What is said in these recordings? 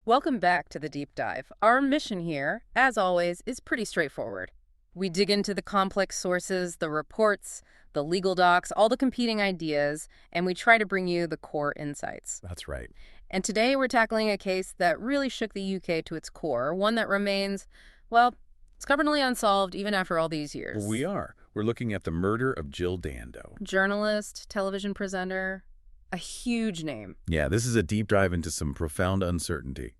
Welcome back to the deep dive. Our mission here, as always, is pretty straightforward. We dig into the complex sources, the reports, the legal docs, all the competing ideas, and we try to bring you the core insights. That's right. And today we're tackling a case that really shook the UK to its core, one that remains, well, stubbornly unsolved even after all these years. We are. We're looking at the murder of Jill Dando. Journalist, television presenter, a huge name. Yeah, this is a deep dive into some profound uncertainty.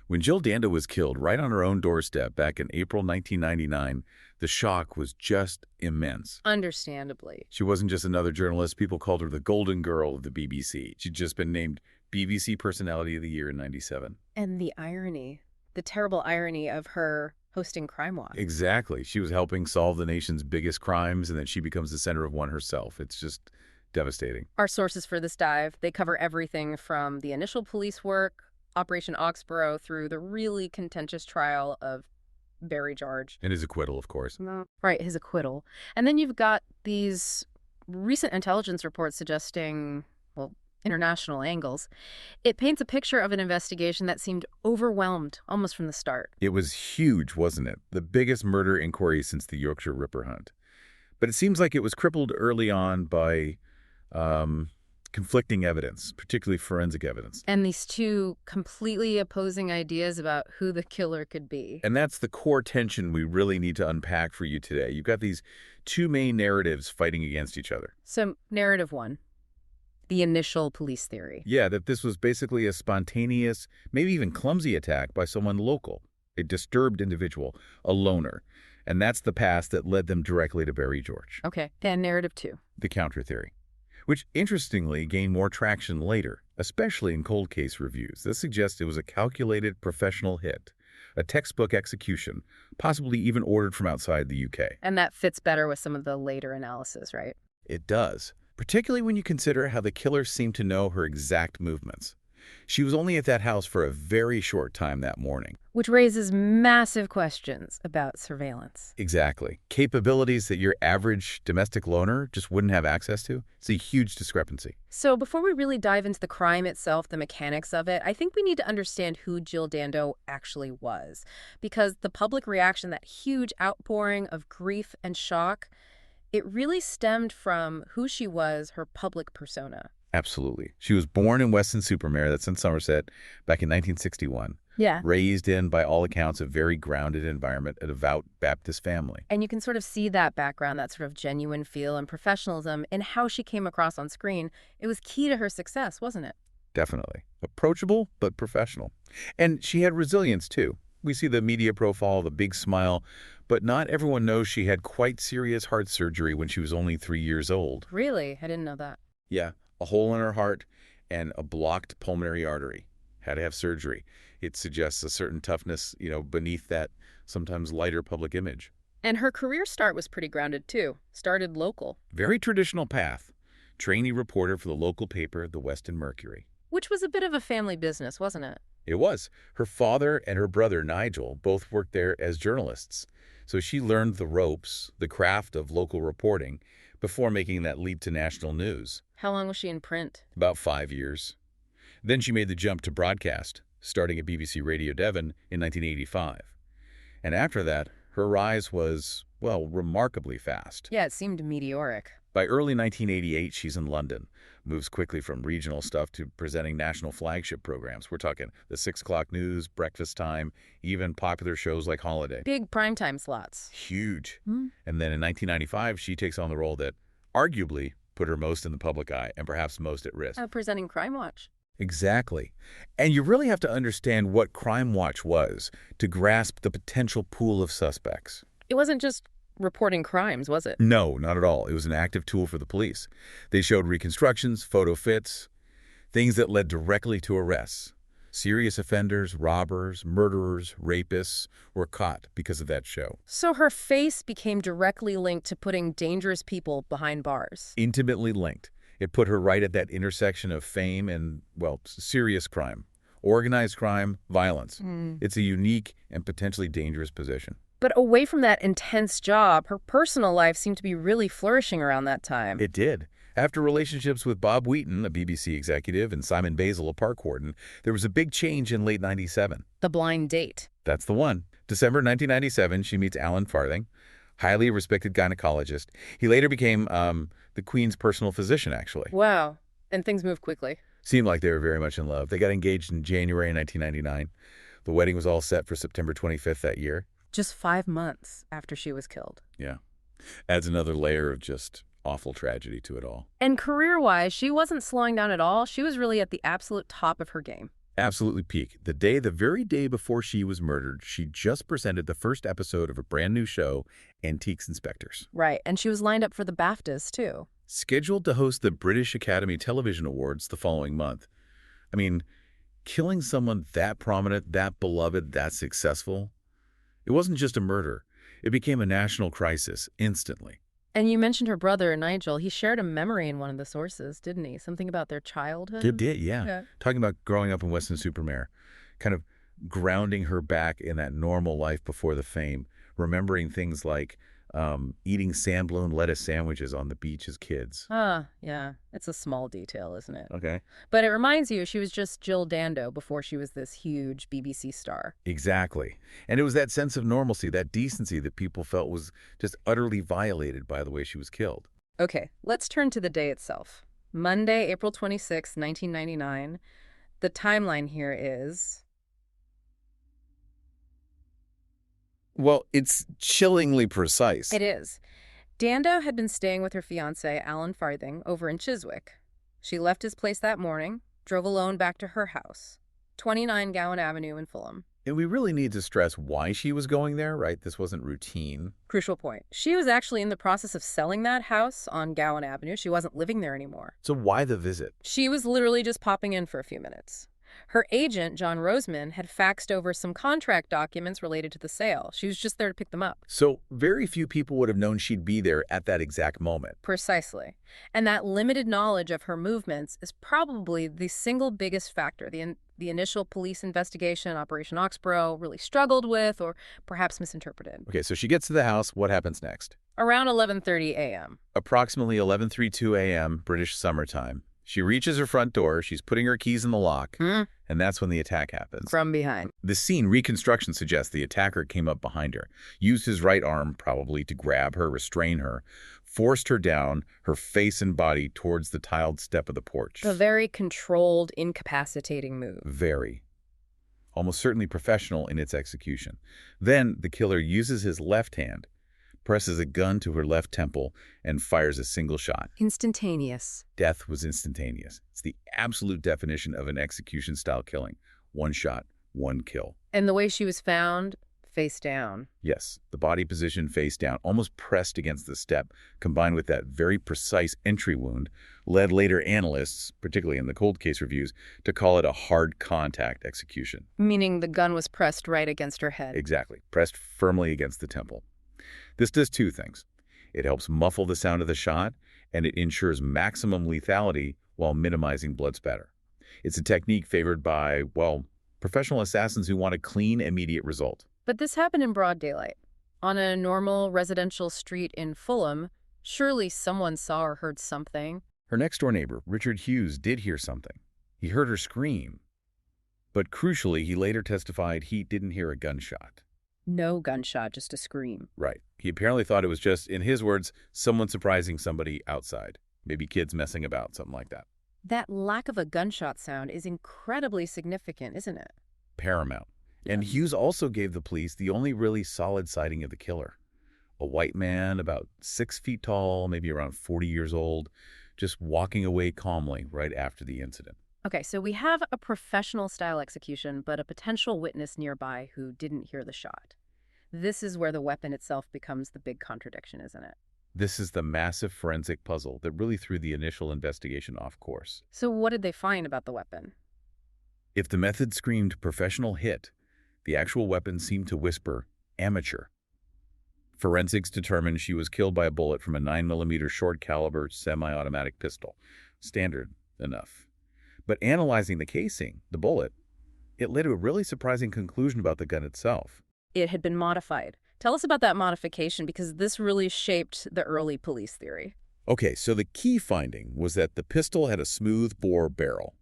When Jill Dando was killed right on her own doorstep back in April 1999, the shock was just immense. Understandably. She wasn't just another journalist. People called her the Golden Girl of the BBC. She'd just been named BBC Personality of the Year in '97. And the irony, the terrible irony of her hosting Crime Watch. Exactly. She was helping solve the nation's biggest crimes, and then she becomes the center of one herself. It's just devastating. Our sources for this dive, they cover everything from the initial police work, Operation Oxborough, through the really contentious trial of Barry George. And his acquittal, of course. No. Right, his acquittal. And then you've got these recent intelligence reports suggesting, well, international angles. It paints a picture of an investigation that seemed overwhelmed almost from the start. It was huge, wasn't it? The biggest murder inquiry since the Yorkshire Ripper hunt. But it seems like it was crippled early on by conflicting evidence, particularly forensic evidence. And these two completely opposing ideas about who the killer could be. And that's the core tension we really need to unpack for you today. You've got these two main narratives fighting against each other. So, narrative one, the initial police theory. Yeah, that this was basically a spontaneous, maybe even clumsy attack by someone local, a disturbed individual, a loner. And that's the past that led them directly to Barry George. Okay, then narrative two. The counter theory, which interestingly gained more traction later, especially in cold case reviews. This suggests it was a calculated professional hit, a textbook execution, possibly even ordered from outside the UK. And that fits better with some of the later analysis, right? It does, particularly when you consider how the killer seemed to know her exact movements. She was only at that house for a very short time that morning. Which raises massive questions about surveillance. Exactly. Capabilities that your average domestic loner just wouldn't have access to. It's a huge discrepancy. So before we really dive into the crime itself, the mechanics of it, I think we need to understand who Jill Dando actually was. Because the public reaction, that huge outpouring of grief and shock, it really stemmed from who she was, her public persona. Absolutely. She was born in Weston-super-Mare, that's in Somerset, back in 1961. Yeah. Raised in, by all accounts, a very grounded environment, a devout Baptist family. And you can sort of see that background, that sort of genuine feel and professionalism in how she came across on screen. It was key to her success, wasn't it? Definitely. Approachable, but professional. And she had resilience, too. We see the media profile, the big smile, but not everyone knows she had quite serious heart surgery when she was only 3 years old. Really? I didn't know that. Yeah. A hole in her heart and a blocked pulmonary artery. Had to have surgery. It suggests a certain toughness, beneath that sometimes lighter public image. And her career start was pretty grounded, too. Started local. Very traditional path. Trainee reporter for the local paper, the Weston Mercury. Which was a bit of a family business, wasn't it? It was. Her father and her brother, Nigel, both worked there as journalists. So she learned the ropes, the craft of local reporting, before making that leap to national news. How long was she in print? About 5 years. Then she made the jump to broadcast, starting at BBC Radio Devon in 1985. And after that, her rise was, well, remarkably fast. Yeah, it seemed meteoric. By early 1988, she's in London, moves quickly from regional stuff to presenting national flagship programs. We're talking the 6 o'clock news, breakfast time, even popular shows like Holiday. Big primetime slots. Huge. And then in 1995, she takes on the role that arguably put her most in the public eye and perhaps most at risk. Presenting Crime Watch. Exactly. And you really have to understand what Crime Watch was to grasp the potential pool of suspects. It wasn't just reporting crimes, was it? No, not at all. It was an active tool for the police. They showed reconstructions, photo fits, things that led directly to arrests. Serious offenders, robbers, murderers, rapists were caught because of that show. So her face became directly linked to putting dangerous people behind bars. Intimately linked. It put her right at that intersection of fame and, well, serious crime. Organized crime, violence. It's a unique and potentially dangerous position. But away from that intense job, her personal life seemed to be really flourishing around that time. It did. After relationships with Bob Wheaton, a BBC executive, and Simon Basil, a park warden, there was a big change in late '97. The blind date. That's the one. December 1997, she meets Alan Farthing, highly respected gynecologist. He later became the Queen's personal physician, actually. Wow. And things move quickly. Seemed like they were very much in love. They got engaged in January 1999. The wedding was all set for September 25th that year. Just 5 months after she was killed. Yeah. Adds another layer of just awful tragedy to it all. And career-wise, she wasn't slowing down at all. She was really at the absolute top of her game. Absolutely peak. The very day before she was murdered, she just presented the first episode of a brand new show, Antiques Inspectors. Right, and she was lined up for the BAFTAs, too. Scheduled to host the British Academy Television Awards the following month. I mean, killing someone that prominent, that beloved, that successful, it wasn't just a murder. It became a national crisis instantly. And you mentioned her brother, Nigel. He shared a memory in one of the sources, didn't he? Something about their childhood? It did, yeah. Talking about growing up in Weston-super-Mare, kind of grounding her back in that normal life before the fame, remembering things like eating sandblown lettuce sandwiches on the beach as kids. Yeah. It's a small detail, isn't it? Okay. But it reminds you she was just Jill Dando before she was this huge BBC star. Exactly. And it was that sense of normalcy, that decency that people felt was just utterly violated by the way she was killed. Okay, let's turn to the day itself. Monday, April 26, 1999. The timeline here is... Well, it's chillingly precise. It is. Dando had been staying with her fiancé, Alan Farthing, over in Chiswick. She left his place that morning, drove alone back to her house, 29 Gowan Avenue in Fulham. And we really need to stress why she was going there, right? This wasn't routine. Crucial point. She was actually in the process of selling that house on Gowan Avenue. She wasn't living there anymore. So why the visit? She was literally just popping in for a few minutes. Her agent, John Roseman, had faxed over some contract documents related to the sale. She was just there to pick them up. So very few people would have known she'd be there at that exact moment. Precisely. And that limited knowledge of her movements is probably the single biggest factor the initial police investigation, Operation Oxborough, really struggled with or perhaps misinterpreted. Okay, so she gets to the house. What happens next? Around 11:30 a.m. Approximately 11:32 a.m. British summertime. She reaches her front door, she's putting her keys in the lock, and that's when the attack happens. From behind. The scene reconstruction suggests the attacker came up behind her, used his right arm probably to grab her, restrain her, forced her down, her face and body towards the tiled step of the porch. A very controlled, incapacitating move. Very. Almost certainly professional in its execution. Then the killer uses his left hand, presses a gun to her left temple, and fires a single shot. Instantaneous. Death was instantaneous. It's the absolute definition of an execution-style killing. One shot, one kill. And the way she was found, face down. Yes, the body position face down, almost pressed against the step, combined with that very precise entry wound, led later analysts, particularly in the cold case reviews, to call it a hard contact execution. Meaning the gun was pressed right against her head. Exactly, pressed firmly against the temple. This does two things. It helps muffle the sound of the shot, and it ensures maximum lethality while minimizing blood spatter. It's a technique favored by, well, professional assassins who want a clean, immediate result. But this happened in broad daylight. On a normal residential street in Fulham, surely someone saw or heard something. Her next-door neighbor, Richard Hughes, did hear something. He heard her scream. But crucially, he later testified he didn't hear a gunshot. No gunshot, just a scream. Right. He apparently thought it was just, in his words, someone surprising somebody outside. Maybe kids messing about, something like that. That lack of a gunshot sound is incredibly significant, isn't it? Paramount. And Hughes also gave the police the only really solid sighting of the killer. A white man, about 6 feet tall, maybe around 40 years old, just walking away calmly right after the incident. Okay, so we have a professional-style execution, but a potential witness nearby who didn't hear the shot. This is where the weapon itself becomes the big contradiction, isn't it? This is the massive forensic puzzle that really threw the initial investigation off course. So what did they find about the weapon? If the method screamed professional hit, the actual weapon seemed to whisper amateur. Forensics determined she was killed by a bullet from a 9mm short-caliber semi-automatic pistol. Standard enough. But analyzing the casing, the bullet, it led to a really surprising conclusion about the gun itself. It had been modified. Tell us about that modification, because this really shaped the early police theory. Okay, so the key finding was that the pistol had a smooth bore barrel.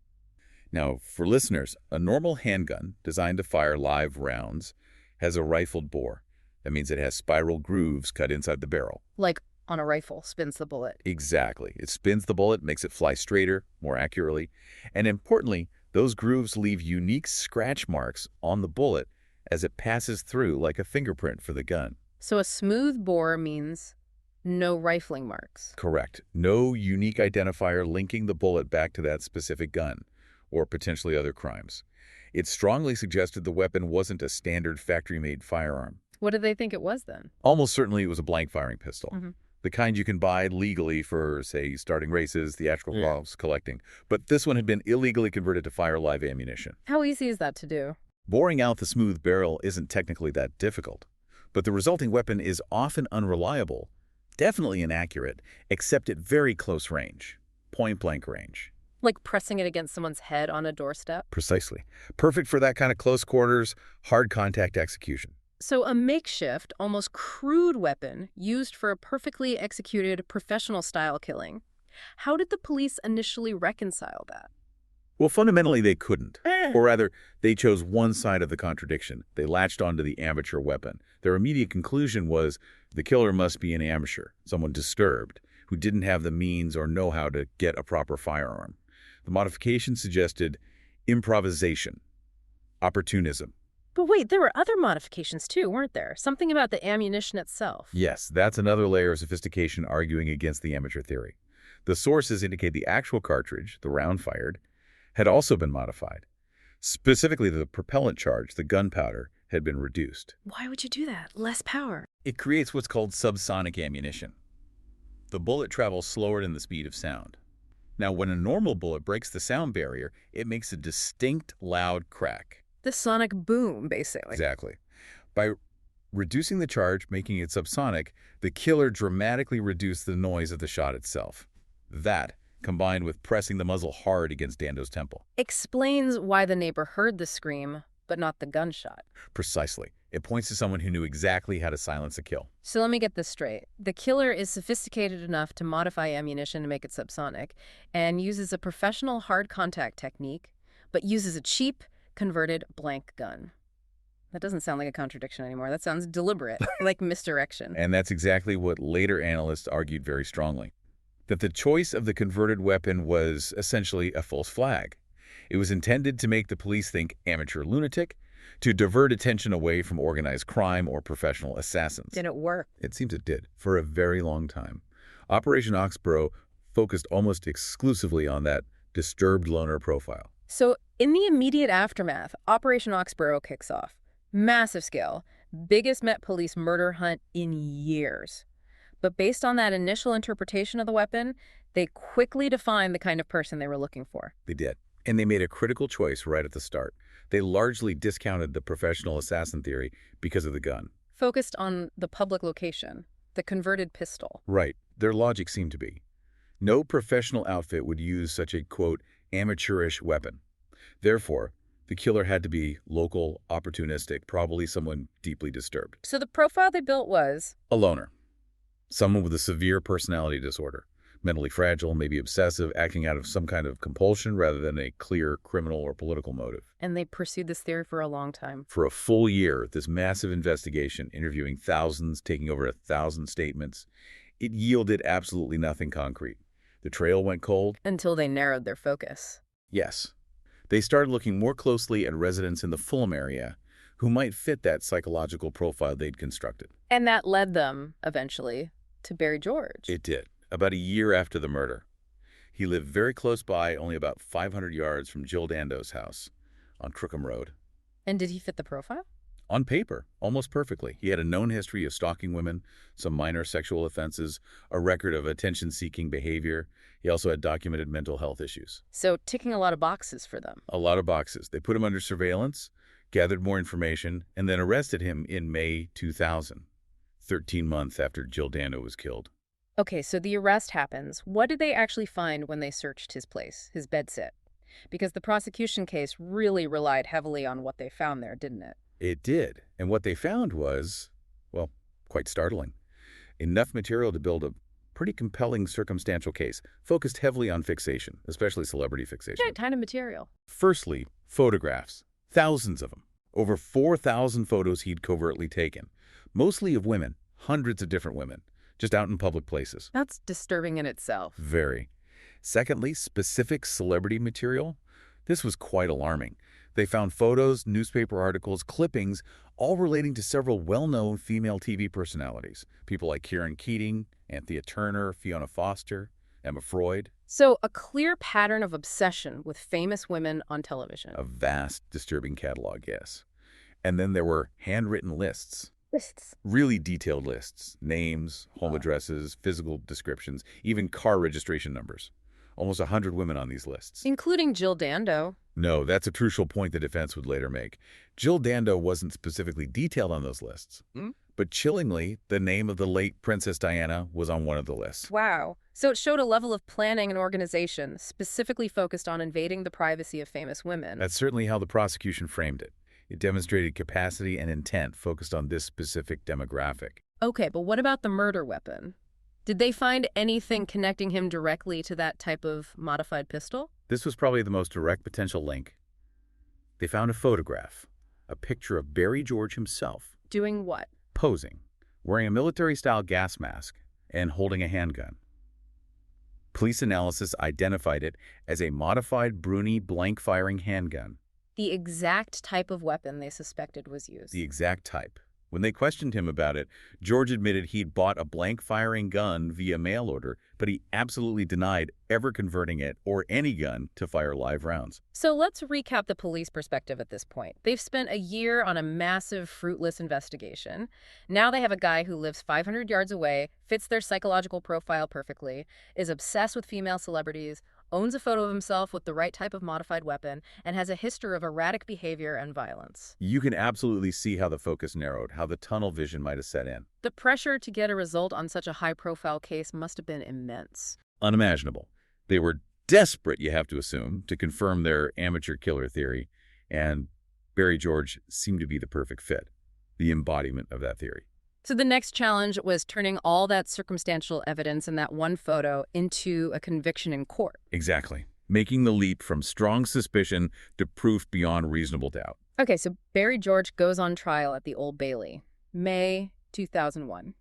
Now, for listeners, a normal handgun designed to fire live rounds has a rifled bore. That means it has spiral grooves cut inside the barrel. Like on a rifle, spins the bullet. Exactly. It spins the bullet, makes it fly straighter, more accurately, and importantly, those grooves leave unique scratch marks on the bullet as it passes through like a fingerprint for the gun. So a smooth bore means no rifling marks. Correct. No unique identifier linking the bullet back to that specific gun, or potentially other crimes. It strongly suggested the weapon wasn't a standard factory-made firearm. What did they think it was then? Almost certainly it was a blank-firing pistol. Mm-hmm. The kind you can buy legally for, say, starting races, theatrical golfs, collecting. But this one had been illegally converted to fire live ammunition. How easy is that to do? Boring out the smooth barrel isn't technically that difficult, but the resulting weapon is often unreliable, definitely inaccurate, except at very close range, point-blank range. Like pressing it against someone's head on a doorstep? Precisely. Perfect for that kind of close quarters, hard contact execution. So a makeshift, almost crude weapon used for a perfectly executed professional-style killing. How did the police initially reconcile that? Well, fundamentally, they couldn't. Or rather, they chose one side of the contradiction. They latched onto the amateur weapon. Their immediate conclusion was the killer must be an amateur, someone disturbed, who didn't have the means or know-how to get a proper firearm. The modification suggested improvisation, opportunism. But wait, there were other modifications too, weren't there? Something about the ammunition itself. Yes, that's another layer of sophistication arguing against the amateur theory. The sources indicate the actual cartridge, the round fired, had also been modified. Specifically, the propellant charge, the gunpowder, had been reduced. Why would you do that? Less power. It creates what's called subsonic ammunition. The bullet travels slower than the speed of sound. Now, when a normal bullet breaks the sound barrier, it makes a distinct, loud crack. The sonic boom, basically. Exactly. By reducing the charge, making it subsonic, the killer dramatically reduced the noise of the shot itself. That, combined with pressing the muzzle hard against Dando's temple. Explains why the neighbor heard the scream, but not the gunshot. Precisely. It points to someone who knew exactly how to silence a kill. So let me get this straight. The killer is sophisticated enough to modify ammunition to make it subsonic and uses a professional hard contact technique, but uses a cheap, converted blank gun. That doesn't sound like a contradiction anymore. That sounds deliberate, like misdirection. And that's exactly what later analysts argued very strongly. That the choice of the converted weapon was essentially a false flag. It was intended to make the police think amateur lunatic, to divert attention away from organized crime or professional assassins. Did it work? It seems it did, for a very long time. Operation Oxbow focused almost exclusively on that disturbed loner profile. So in the immediate aftermath, Operation Oxbow kicks off. Massive scale, biggest Met Police murder hunt in years. But based on that initial interpretation of the weapon, they quickly defined the kind of person they were looking for. They did. And they made a critical choice right at the start. They largely discounted the professional assassin theory because of the gun. Focused on the public location, the converted pistol. Right. Their logic seemed to be. No professional outfit would use such a, quote, amateurish weapon. Therefore, the killer had to be local, opportunistic, probably someone deeply disturbed. So the profile they built was? A loner. Someone with a severe personality disorder. Mentally fragile, maybe obsessive, acting out of some kind of compulsion rather than a clear criminal or political motive. And they pursued this theory for a long time. For a full year, this massive investigation, interviewing thousands, taking over 1,000 statements, it yielded absolutely nothing concrete. The trail went cold. Until they narrowed their focus. Yes. They started looking more closely at residents in the Fulham area who might fit that psychological profile they'd constructed. And that led them, eventually, to Barry George. It did. About a year after the murder. He lived very close by, only about 500 yards from Jill Dando's house on Crookham Road. And did he fit the profile? On paper, almost perfectly. He had a known history of stalking women, some minor sexual offenses, a record of attention-seeking behavior. He also had documented mental health issues. So ticking a lot of boxes for them. A lot of boxes. They put him under surveillance, gathered more information, and then arrested him in May 2000, 13 months after Jill Dando was killed. Okay, so the arrest happens. What did they actually find when they searched his place, his bedsit? Because the prosecution case really relied heavily on what they found there, didn't it? It did. And what they found was, well, quite startling. Enough material to build a pretty compelling circumstantial case, focused heavily on fixation, especially celebrity fixation. Yeah, kind of material. Firstly, photographs. Thousands of them. Over 4,000 photos he'd covertly taken. Mostly of women, hundreds of different women, just out in public places. That's disturbing in itself. Very. Secondly, specific celebrity material. This was quite alarming. They found photos, newspaper articles, clippings, all relating to several well-known female TV personalities. People like Kieran Keating, Anthea Turner, Fiona Foster, Emma Freud. So a clear pattern of obsession with famous women on television. A vast, disturbing catalog, yes. And then there were handwritten lists. Lists. Really detailed lists. Names, home addresses, physical descriptions, even car registration numbers. Almost 100 women on these lists. Including Jill Dando. No, that's a crucial point the defense would later make. Jill Dando wasn't specifically detailed on those lists. But chillingly, the name of the late Princess Diana was on one of the lists. Wow. So it showed a level of planning and organization specifically focused on invading the privacy of famous women. That's certainly how the prosecution framed it. It demonstrated capacity and intent focused on this specific demographic. Okay, but what about the murder weapon? Did they find anything connecting him directly to that type of modified pistol? This was probably the most direct potential link. They found a photograph, a picture of Barry George himself. Doing what? Posing, wearing a military-style gas mask, and holding a handgun. Police analysis identified it as a modified Bruni blank-firing handgun. The exact type of weapon they suspected was used. The exact type. When they questioned him about it, George admitted he'd bought a blank-firing gun via mail order, but he absolutely denied ever converting it or any gun to fire live rounds. So let's recap the police perspective at this point. They've spent a year on a massive, fruitless investigation. Now they have a guy who lives 500 yards away, fits their psychological profile perfectly, is obsessed with female celebrities, owns a photo of himself with the right type of modified weapon, and has a history of erratic behavior and violence. You can absolutely see how the focus narrowed, how the tunnel vision might have set in. The pressure to get a result on such a high-profile case must have been immense. Unimaginable. They were desperate, you have to assume, to confirm their amateur killer theory, and Barry George seemed to be the perfect fit, the embodiment of that theory. So the next challenge was turning all that circumstantial evidence in that one photo into a conviction in court. Exactly. Making the leap from strong suspicion to proof beyond reasonable doubt. Okay, so Barry George goes on trial at the Old Bailey, May 2001.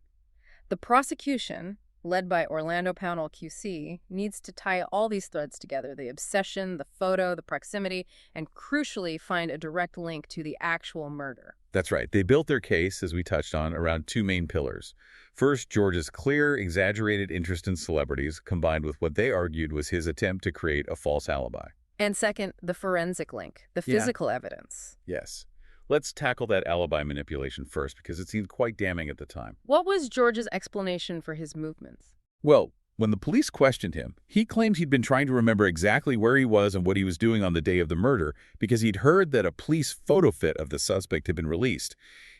The prosecution, led by Orlando Pownall QC, needs to tie all these threads together, the obsession, the photo, the proximity, and crucially find a direct link to the actual murder. That's right. They built their case, as we touched on, around two main pillars. First, George's clear, exaggerated interest in celebrities, combined with what they argued was his attempt to create a false alibi. And second, the forensic link, the physical evidence. Yes. Let's tackle that alibi manipulation first, because it seemed quite damning at the time. What was George's explanation for his movements? Well, when the police questioned him, he claims he'd been trying to remember exactly where he was and what he was doing on the day of the murder because he'd heard that a police photo fit of the suspect had been released,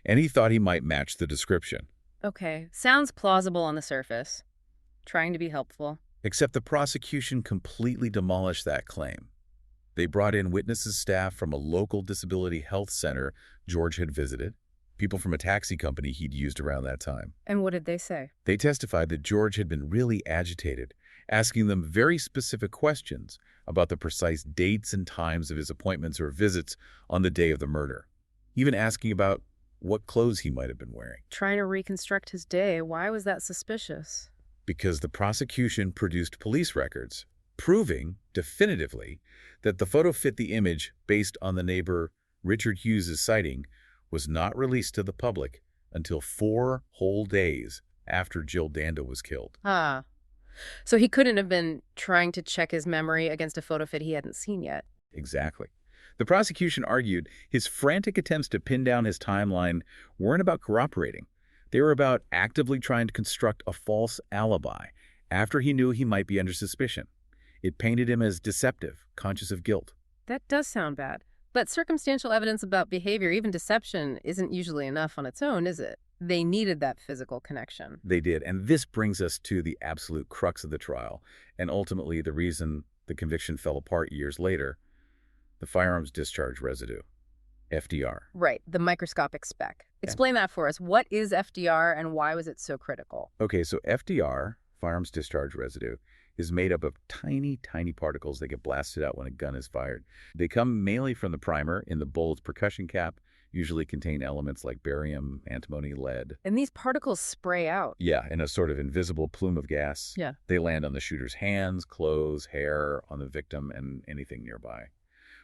and he thought he might match the description. Okay, sounds plausible on the surface. Trying to be helpful. Except the prosecution completely demolished that claim. They brought in witnesses staff from a local disability health center George had visited, people from a taxi company he'd used around that time. And what did they say? They testified that George had been really agitated, asking them very specific questions about the precise dates and times of his appointments or visits on the day of the murder, even asking about what clothes he might have been wearing. Trying to reconstruct his day. Why was that suspicious? Because the prosecution produced police records proving definitively that the photo fit the image based on the neighbor Richard Hughes' sighting was not released to the public until 4 whole days after Jill Dando was killed. Ah. So he couldn't have been trying to check his memory against a photo fit he hadn't seen yet. Exactly. The prosecution argued his frantic attempts to pin down his timeline weren't about cooperating. They were about actively trying to construct a false alibi after he knew he might be under suspicion. It painted him as deceptive, conscious of guilt. That does sound bad. But circumstantial evidence about behavior, even deception, isn't usually enough on its own, is it? They needed that physical connection. They did, and this brings us to the absolute crux of the trial, and ultimately the reason the conviction fell apart years later, the firearms discharge residue, FDR. Right, the microscopic speck. Explain that for us. What is FDR and why was it so critical? Okay, so FDR, firearms discharge residue, is made up of tiny, tiny particles that get blasted out when a gun is fired. They come mainly from the primer in the bullet's percussion cap, usually contain elements like barium, antimony, lead. And these particles spray out. Yeah, in a sort of invisible plume of gas. Yeah. They land on the shooter's hands, clothes, hair, on the victim, and anything nearby.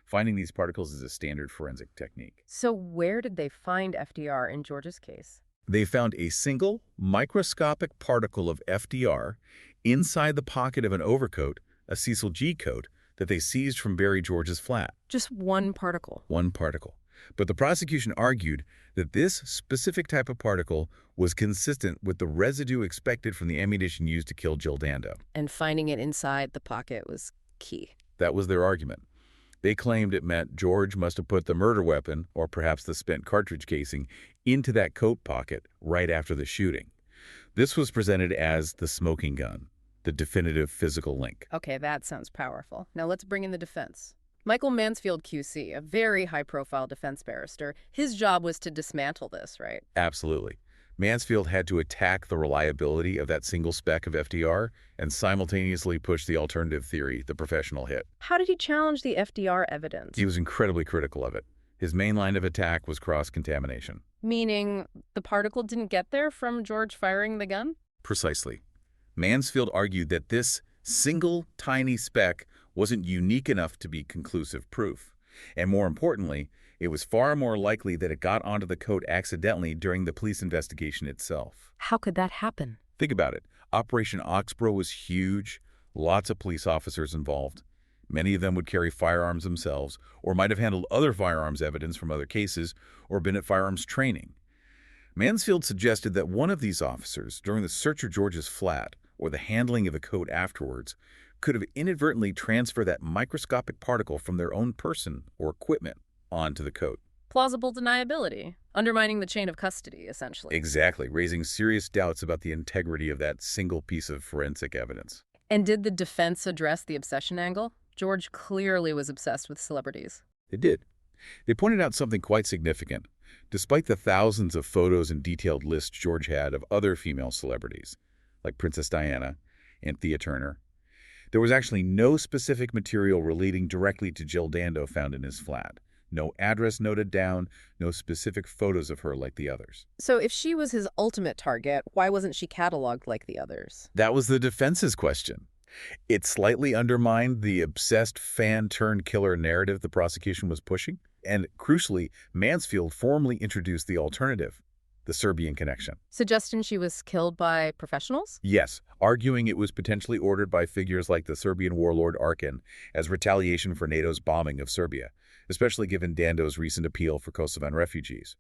Finding these particles is a standard forensic technique. So where did they find FDR in George's case? They found a single microscopic particle of FDR inside the pocket of an overcoat, a Cecil G coat, that they seized from Barry George's flat. Just one particle. One particle. But the prosecution argued that this specific type of particle was consistent with the residue expected from the ammunition used to kill Jill Dando. And finding it inside the pocket was key. That was their argument. They claimed it meant George must have put the murder weapon, or perhaps the spent cartridge casing, into that coat pocket right after the shooting. This was presented as the smoking gun, the definitive physical link. Okay, that sounds powerful. Now let's bring in the defense. Michael Mansfield QC, a very high-profile defense barrister, his job was to dismantle this, right? Absolutely. Mansfield had to attack the reliability of that single speck of FDR and simultaneously push the alternative theory, the professional hit. How did he challenge the FDR evidence? He was incredibly critical of it. His main line of attack was cross-contamination. Meaning the particle didn't get there from George firing the gun? Precisely. Mansfield argued that this single tiny speck wasn't unique enough to be conclusive proof. And more importantly, it was far more likely that it got onto the coat accidentally during the police investigation itself. How could that happen? Think about it. Operation Oxbow was huge, lots of police officers involved. Many of them would carry firearms themselves, or might have handled other firearms evidence from other cases, or been at firearms training. Mansfield suggested that one of these officers, during the search of George's flat, or the handling of the coat afterwards, could have inadvertently transferred that microscopic particle from their own person or equipment onto the coat. Plausible deniability, undermining the chain of custody, essentially. Exactly, raising serious doubts about the integrity of that single piece of forensic evidence. And did the defense address the obsession angle? George clearly was obsessed with celebrities. They did. They pointed out something quite significant. Despite the thousands of photos and detailed lists George had of other female celebrities, like Princess Diana and Thea Turner, there was actually no specific material relating directly to Jill Dando found in his flat. No address noted down, no specific photos of her like the others. So if she was his ultimate target, why wasn't she cataloged like the others? That was the defense's question. It slightly undermined the obsessed fan-turned-killer narrative the prosecution was pushing. And crucially, Mansfield formally introduced the alternative, the Serbian connection. Suggesting she was killed by professionals? Yes, arguing it was potentially ordered by figures like the Serbian warlord Arkan as retaliation for NATO's bombing of Serbia, especially given Dando's recent appeal for Kosovan refugees,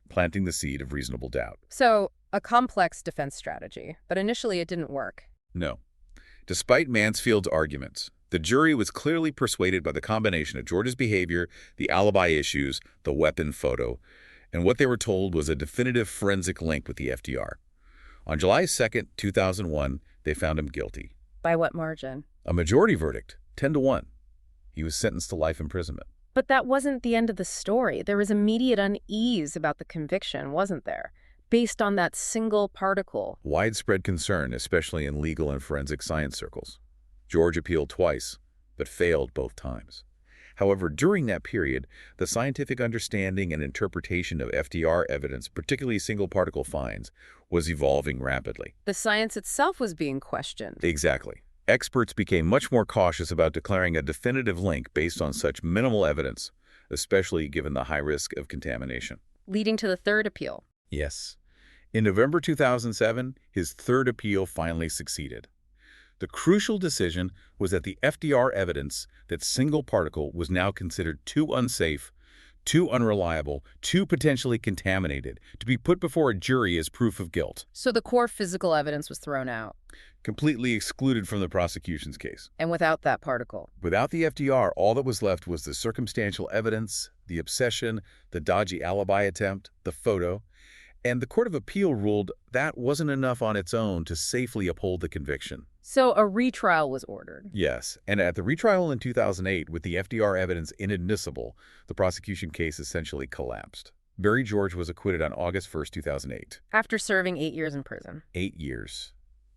planting the seed of reasonable doubt. So, a complex defense strategy, but initially it didn't work. No. Despite Mansfield's arguments, the jury was clearly persuaded by the combination of George's behavior, the alibi issues, the weapon photo, and what they were told was a definitive forensic link with the FDR. On July 2, 2001, they found him guilty. By what margin? A majority verdict, 10-1. He was sentenced to life imprisonment. But that wasn't the end of the story. There was immediate unease about the conviction, wasn't there? Based on that single particle. Widespread concern, especially in legal and forensic science circles. George appealed twice, but failed both times. However, during that period, the scientific understanding and interpretation of FDR evidence, particularly single particle finds, was evolving rapidly. The science itself was being questioned. Exactly. Experts became much more cautious about declaring a definitive link based on such minimal evidence, especially given the high risk of contamination. Leading to the third appeal. Yes. In November 2007, his third appeal finally succeeded. The crucial decision was that the FDR evidence, that single particle, was now considered too unsafe, too unreliable, too potentially contaminated to be put before a jury as proof of guilt. So the core physical evidence was thrown out. Completely excluded from the prosecution's case. And without that particle. Without the FDR, all that was left was the circumstantial evidence, the obsession, the dodgy alibi attempt, the photo, and the Court of Appeal ruled that wasn't enough on its own to safely uphold the conviction. So a retrial was ordered. Yes, and at the retrial in 2008, with the FDR evidence inadmissible, the prosecution case essentially collapsed. Barry George was acquitted on August 1, 2008. After serving 8 years in prison. 8 years.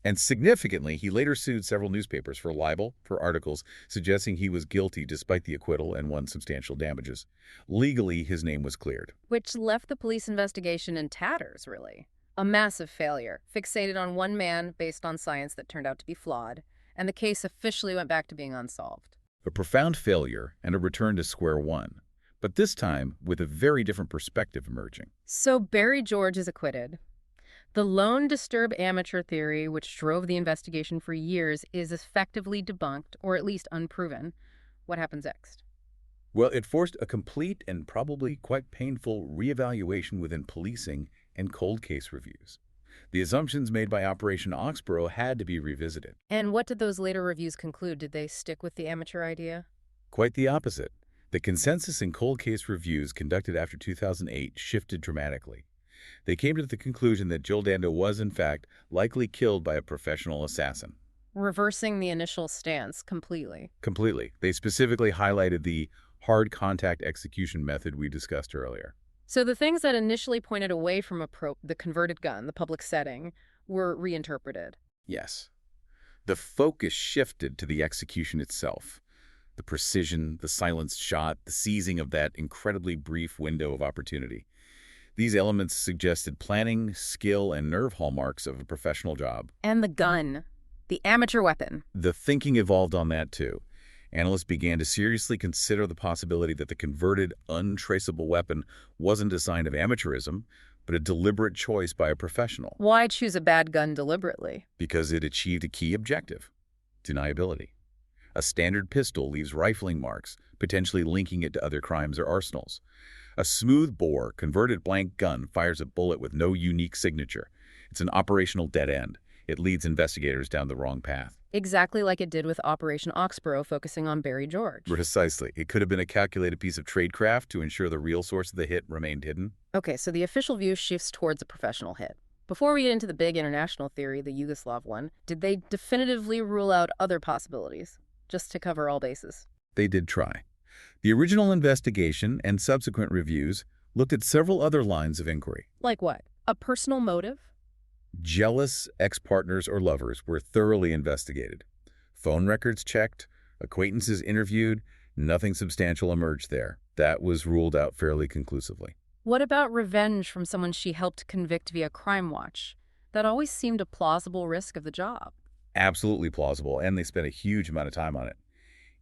And significantly, he later sued several newspapers for libel for articles suggesting he was guilty despite the acquittal and won substantial damages. Legally, his name was cleared. Which left the police investigation in tatters, really. A massive failure, fixated on one man based on science that turned out to be flawed, and the case officially went back to being unsolved. A profound failure and a return to square one, but this time with a very different perspective emerging. So Barry George is acquitted. The lone disturb amateur theory, which drove the investigation for years, is effectively debunked, or at least unproven. What happens next? Well, it forced a complete and probably quite painful reevaluation within policing and cold case reviews. The assumptions made by Operation Oxborough had to be revisited. And what did those later reviews conclude? Did they stick with the amateur idea? Quite the opposite. The consensus in cold case reviews conducted after 2008 shifted dramatically. They came to the conclusion that Jill Dando was, in fact, likely killed by a professional assassin. Reversing the initial stance completely. Completely. They specifically highlighted the hard contact execution method we discussed earlier. So the things that initially pointed away from the converted gun, the public setting, were reinterpreted. Yes. The focus shifted to the execution itself. The precision, the silenced shot, the seizing of that incredibly brief window of opportunity. These elements suggested planning, skill, and nerve hallmarks of a professional job. And the gun, the amateur weapon. The thinking evolved on that, too. Analysts began to seriously consider the possibility that the converted, untraceable weapon wasn't a sign of amateurism, but a deliberate choice by a professional. Why choose a bad gun deliberately? Because it achieved a key objective: deniability. A standard pistol leaves rifling marks, potentially linking it to other crimes or arsenals. A smooth-bore, converted blank gun fires a bullet with no unique signature. It's an operational dead end. It leads investigators down the wrong path. Exactly like it did with Operation Oxborough, focusing on Barry George. Precisely. It could have been a calculated piece of tradecraft to ensure the real source of the hit remained hidden. Okay, so the official view shifts towards a professional hit. Before we get into the big international theory, the Yugoslav one, did they definitively rule out other possibilities, just to cover all bases? They did try. The original investigation and subsequent reviews looked at several other lines of inquiry. Like what? A personal motive? Jealous ex-partners or lovers were thoroughly investigated. Phone records checked, acquaintances interviewed, nothing substantial emerged there. That was ruled out fairly conclusively. What about revenge from someone she helped convict via Crime Watch? That always seemed a plausible risk of the job. Absolutely plausible, and they spent a huge amount of time on it.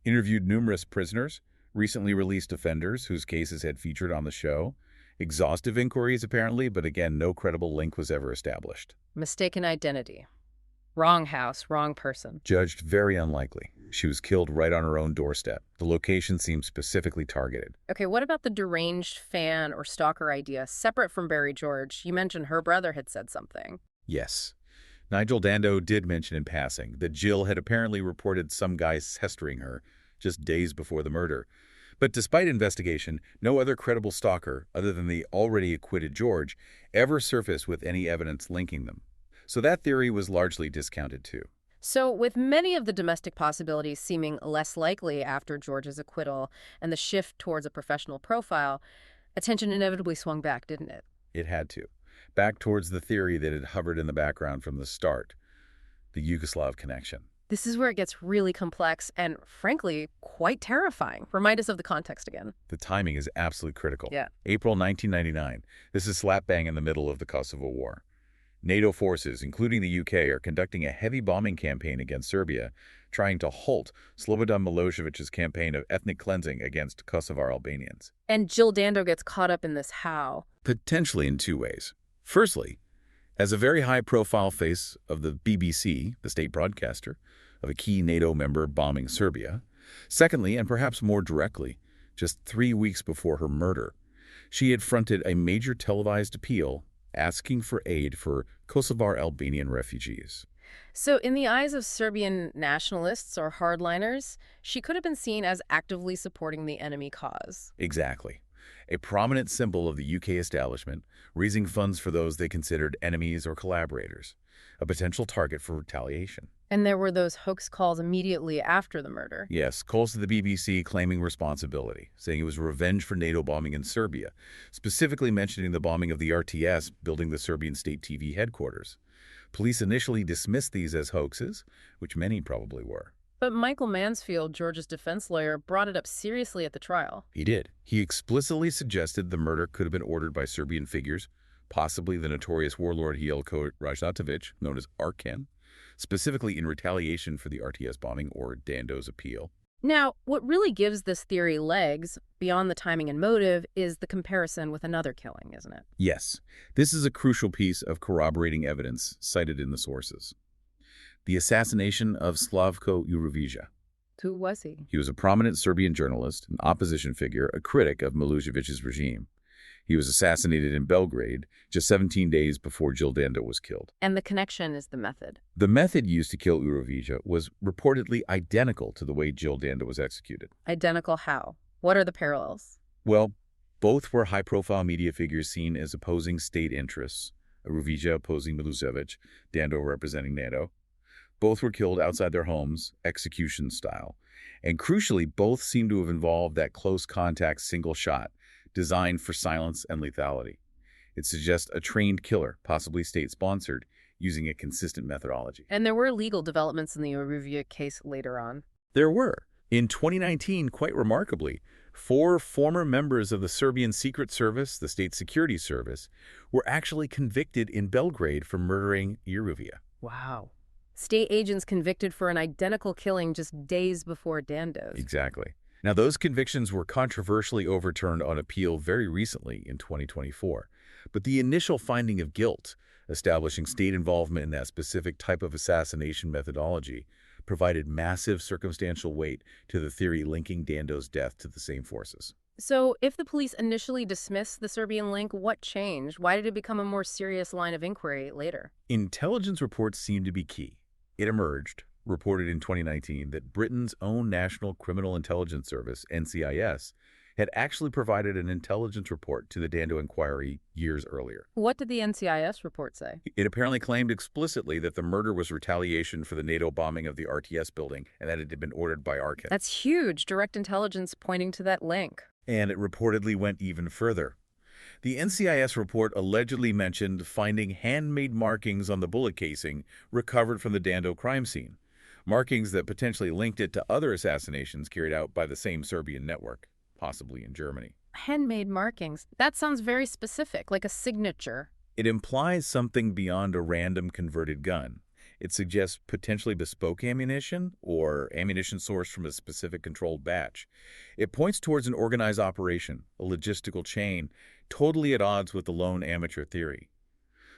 Interviewed numerous prisoners, recently released offenders whose cases had featured on the show. Exhaustive inquiries, apparently, but again, no credible link was ever established. Mistaken identity. Wrong house, wrong person. Judged very unlikely. She was killed right on her own doorstep. The location seemed specifically targeted. Okay, what about the deranged fan or stalker idea, separate from Barry George? You mentioned her brother had said something. Yes. Nigel Dando did mention in passing that Jill had apparently reported some guy pestering her just days before the murder. But despite investigation, no other credible stalker, other than the already acquitted George, ever surfaced with any evidence linking them. So that theory was largely discounted too. So, with many of the domestic possibilities seeming less likely after George's acquittal and the shift towards a professional profile, attention inevitably swung back, didn't it? It had to. Back towards the theory that had hovered in the background from the start, the Yugoslav connection. This is where it gets really complex and, frankly, quite terrifying. Remind us of the context again. The timing is absolutely critical. Yeah. April 1999. This is slap bang in the middle of the Kosovo War. NATO forces, including the UK, are conducting a heavy bombing campaign against Serbia, trying to halt Slobodan Milosevic's campaign of ethnic cleansing against Kosovar Albanians. And Jill Dando gets caught up in this how? Potentially in two ways. Firstly, as a very high-profile face of the BBC, the state broadcaster, of a key NATO member bombing Serbia. Secondly, and perhaps more directly, just 3 weeks before her murder, she had fronted a major televised appeal asking for aid for Kosovar Albanian refugees. So in the eyes of Serbian nationalists or hardliners, she could have been seen as actively supporting the enemy cause. Exactly. A prominent symbol of the UK establishment, raising funds for those they considered enemies or collaborators, a potential target for retaliation. And there were those hoax calls immediately after the murder. Yes, calls to the BBC claiming responsibility, saying it was revenge for NATO bombing in Serbia, specifically mentioning the bombing of the RTS, building the Serbian state TV headquarters. Police initially dismissed these as hoaxes, which many probably were. But Michael Mansfield, George's defense lawyer, brought it up seriously at the trial. He did. He explicitly suggested the murder could have been ordered by Serbian figures, possibly the notorious warlord Jelko Rajatovic, known as Arkan, specifically in retaliation for the RTS bombing or Dando's appeal. Now, what really gives this theory legs, beyond the timing and motive, is the comparison with another killing, isn't it? Yes, this is a crucial piece of corroborating evidence cited in the sources. The assassination of Slavko Jurevija. Who was he? He was a prominent Serbian journalist, an opposition figure, a critic of Milosevic's regime. He was assassinated in Belgrade just 17 days before Jill Dando was killed. And the connection is the method. The method used to kill Jurevija was reportedly identical to the way Jill Dando was executed. Identical how? What are the parallels? Well, both were high-profile media figures seen as opposing state interests, Jurevija opposing Milosevic, Dando representing NATO. Both were killed outside their homes, execution style. And crucially, both seem to have involved that close-contact single shot, designed for silence and lethality. It suggests a trained killer, possibly state-sponsored, using a consistent methodology. And there were legal developments in the Jurevija case later on. There were. In 2019, quite remarkably, 4 former members of the Serbian Secret Service, the State Security Service, were actually convicted in Belgrade for murdering Jurevija. Wow. State agents convicted for an identical killing just days before Dando's. Exactly. Now, those convictions were controversially overturned on appeal very recently in 2024. But the initial finding of guilt, establishing state involvement in that specific type of assassination methodology, provided massive circumstantial weight to the theory linking Dando's death to the same forces. So, if the police initially dismissed the Serbian link, what changed? Why did it become a more serious line of inquiry later? Intelligence reports seemed to be key. It emerged, reported in 2019, that Britain's own National Criminal Intelligence Service, NCIS, had actually provided an intelligence report to the Dando inquiry years earlier. What did the NCIS report say? It apparently claimed explicitly that the murder was retaliation for the NATO bombing of the RTS building and that it had been ordered by Arkan. That's huge, direct intelligence pointing to that link. And it reportedly went even further. The NCIS report allegedly mentioned finding handmade markings on the bullet casing recovered from the Dando crime scene, markings that potentially linked it to other assassinations carried out by the same Serbian network, possibly in Germany. Handmade markings. That sounds very specific, like a signature. It implies something beyond a random converted gun. It suggests potentially bespoke ammunition or ammunition sourced from a specific controlled batch. It points towards an organized operation, a logistical chain, totally at odds with the lone amateur theory.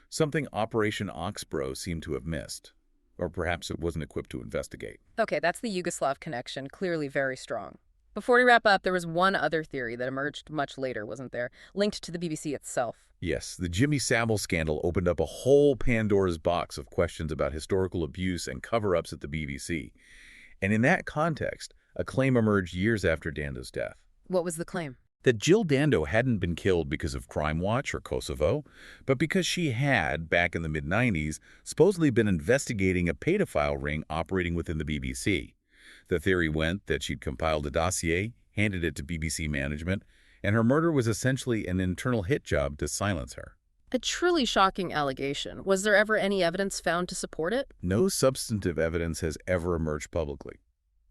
Something Operation Oxbro seemed to have missed. Or perhaps it wasn't equipped to investigate. Okay, that's the Yugoslav connection, clearly very strong. Before we wrap up, there was one other theory that emerged much later, wasn't there? Linked to the BBC itself. Yes, the Jimmy Savile scandal opened up a whole Pandora's box of questions about historical abuse and cover-ups at the BBC. And in that context, a claim emerged years after Dando's death. What was the claim? That Jill Dando hadn't been killed because of Crime Watch or Kosovo, but because she had, back in the mid-90s, supposedly been investigating a pedophile ring operating within the BBC. The theory went that she'd compiled a dossier, handed it to BBC management, and her murder was essentially an internal hit job to silence her. A truly shocking allegation. Was there ever any evidence found to support it? No substantive evidence has ever emerged publicly.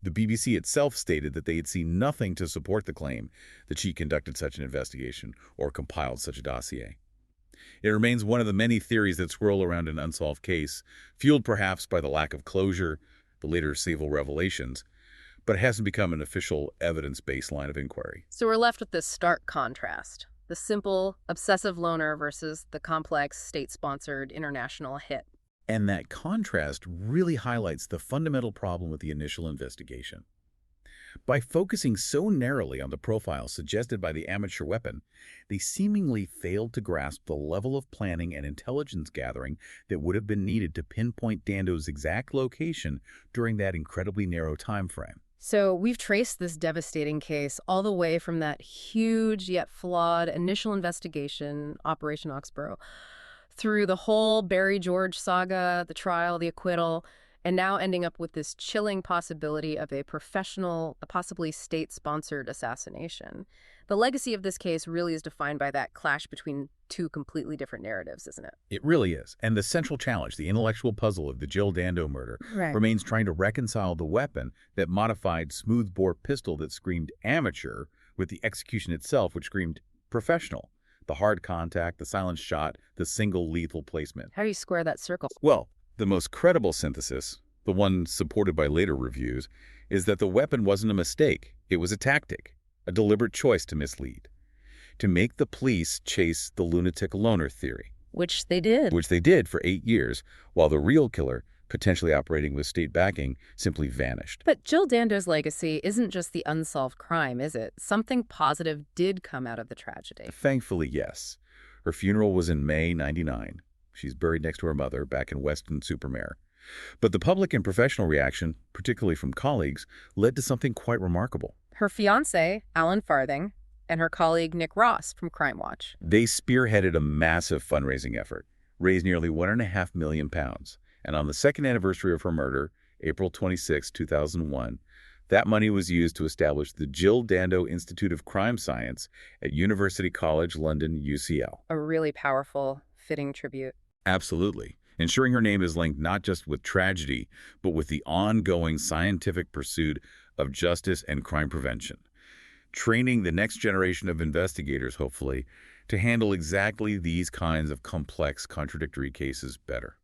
The BBC itself stated that they had seen nothing to support the claim that she conducted such an investigation or compiled such a dossier. It remains one of the many theories that swirl around an unsolved case, fueled perhaps by the lack of closure, the later civil revelations, but it hasn't become an official evidence-based line of inquiry. So we're left with this stark contrast. The simple, obsessive loner versus the complex, state-sponsored, international hit. And that contrast really highlights the fundamental problem with the initial investigation. By focusing so narrowly on the profile suggested by the amateur weapon, they seemingly failed to grasp the level of planning and intelligence gathering that would have been needed to pinpoint Dando's exact location during that incredibly narrow time frame. So we've traced this devastating case all the way from that huge yet flawed initial investigation, Operation Oxbro, through the whole Barry George saga, the trial, the acquittal, and now ending up with this chilling possibility of a professional, possibly state-sponsored assassination. The legacy of this case really is defined by that clash between two completely different narratives, isn't it? It really is. And the central challenge, the intellectual puzzle of the Jill Dando murder, Right. remains trying to reconcile the weapon, that modified smoothbore pistol that screamed amateur, with the execution itself, which screamed professional. The hard contact, the silent shot, the single lethal placement. How do you square that circle? Well, the most credible synthesis, the one supported by later reviews, is that the weapon wasn't a mistake. It was a tactic, a deliberate choice to mislead, to make the police chase the lunatic loner theory. Which they did. Which they did for 8 years, while the real killer, potentially operating with state backing, simply vanished. But Jill Dando's legacy isn't just the unsolved crime, is it? Something positive did come out of the tragedy. Thankfully, yes. Her funeral was in May '99. She's buried next to her mother back in Weston-super-Mare. But the public and professional reaction, particularly from colleagues, led to something quite remarkable. Her fiancé, Alan Farthing, and her colleague Nick Ross from Crime Watch. They spearheaded a massive fundraising effort, raised nearly £1.5 million. And on the second anniversary of her murder, April 26, 2001, that money was used to establish the Jill Dando Institute of Crime Science at University College London, UCL. A really powerful, fitting tribute. Absolutely. Ensuring her name is linked not just with tragedy, but with the ongoing scientific pursuit of justice and crime prevention. Training the next generation of investigators, hopefully, to handle exactly these kinds of complex, contradictory cases better.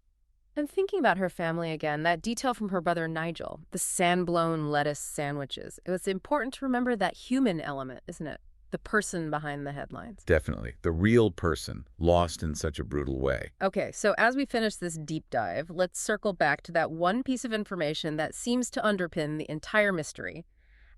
And thinking about her family again, that detail from her brother Nigel, the sand-blown lettuce sandwiches. It was important to remember that human element, isn't it? The person behind the headlines. Definitely. The real person, lost in such a brutal way. Okay, so as we finish this deep dive, let's circle back to that one piece of information that seems to underpin the entire mystery.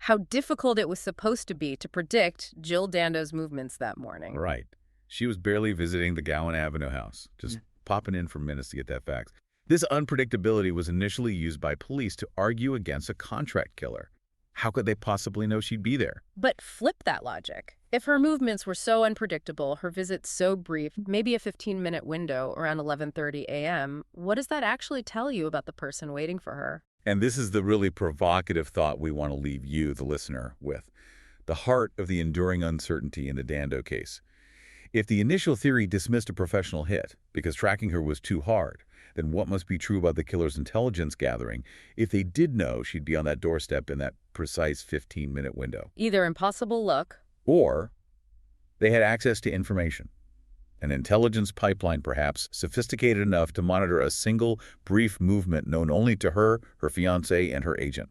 How difficult it was supposed to be to predict Jill Dando's movements that morning. Right. She was barely visiting the Gowan Avenue house, just popping in for minutes to get that fax. This unpredictability was initially used by police to argue against a contract killer. How could they possibly know she'd be there? But flip that logic. If her movements were so unpredictable, her visit so brief, maybe a 15-minute window around 11:30 a.m., what does that actually tell you about the person waiting for her? And this is the really provocative thought we want to leave you, the listener, with. The heart of the enduring uncertainty in the Dando case. If the initial theory dismissed a professional hit because tracking her was too hard, then what must be true about the killer's intelligence gathering if they did know she'd be on that doorstep in that precise 15-minute window? Either impossible luck, or they had access to information. An intelligence pipeline, perhaps, sophisticated enough to monitor a single, brief movement known only to her, her fiancé, and her agent.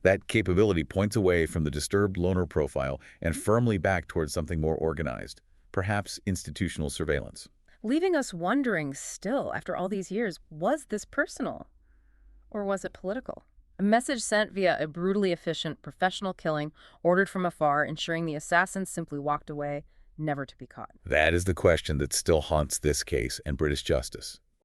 That capability points away from the disturbed loner profile and firmly back towards something more organized, perhaps institutional surveillance. leaving us wondering still, after all these years, was this personal? Or was it political? A message sent via a brutally efficient professional killing, ordered from afar, ensuring the assassin simply walked away, never to be caught. That is the question that still haunts this case and British justice.